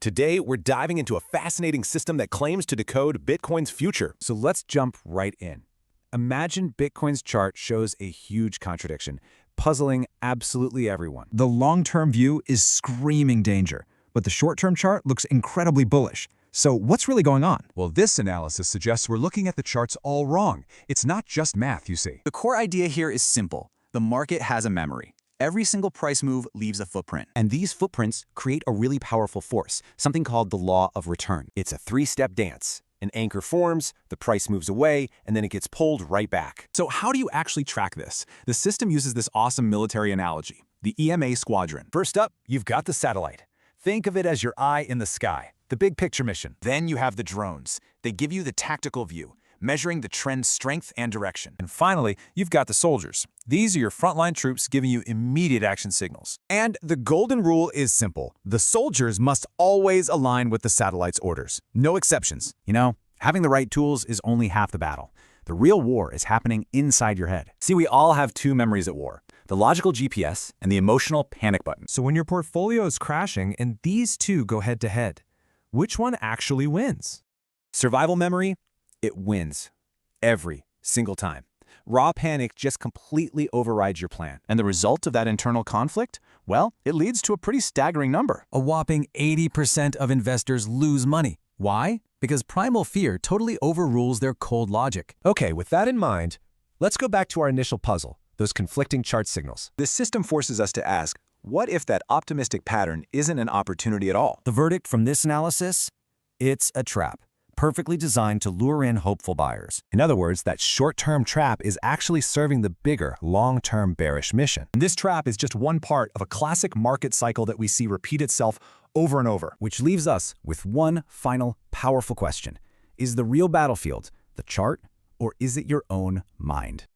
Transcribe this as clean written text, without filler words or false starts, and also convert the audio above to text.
Today, we're diving into a fascinating system that claims to decode Bitcoin's future. So let's jump right in. Imagine Bitcoin's chart shows a huge contradiction, puzzling absolutely everyone. The long-term view is screaming danger, but the short-term chart looks incredibly bullish. So what's really going on? Well, this analysis suggests we're looking at the charts all wrong. It's not just math, you see. The core idea here is simple. The market has a memory. Every single price move leaves a footprint. And these footprints create a really powerful force, something called the law of return. It's a three-step dance. An anchor forms, the price moves away, and then it gets pulled right back. So how do you actually track this? The system uses this awesome military analogy, the EMA squadron. First up, you've got the satellite. Think of it as your eye in the sky, the big picture mission. Then you have the drones. They give you the tactical view, measuring the trend's strength and direction. And finally, you've got the soldiers. These are your frontline troops giving you immediate action signals. And the golden rule is simple. The soldiers must always align with the satellite's orders. No exceptions. You know, having the right tools is only half the battle. The real war is happening inside your head. See, we all have two memories at war: the logical GPS and the emotional panic button. So when your portfolio is crashing and these two go head-to-head, which one actually wins? Survival memory, it wins. Every single time. Raw panic just completely overrides your plan. And the result of that internal conflict? Well, it leads to a pretty staggering number. A whopping 80% of investors lose money. Why? Because primal fear totally overrules their cold logic. Okay, with that in mind, let's go back to our initial puzzle, those conflicting chart signals. This system forces us to ask, what if that optimistic pattern isn't an opportunity at all? The verdict from this analysis? It's a trap, perfectly designed to lure in hopeful buyers. In other words, that short-term trap is actually serving the bigger, long-term bearish mission. And this trap is just one part of a classic market cycle that we see repeat itself over and over. Which leaves us with one final powerful question. Is the real battlefield the chart, or is it your own mind?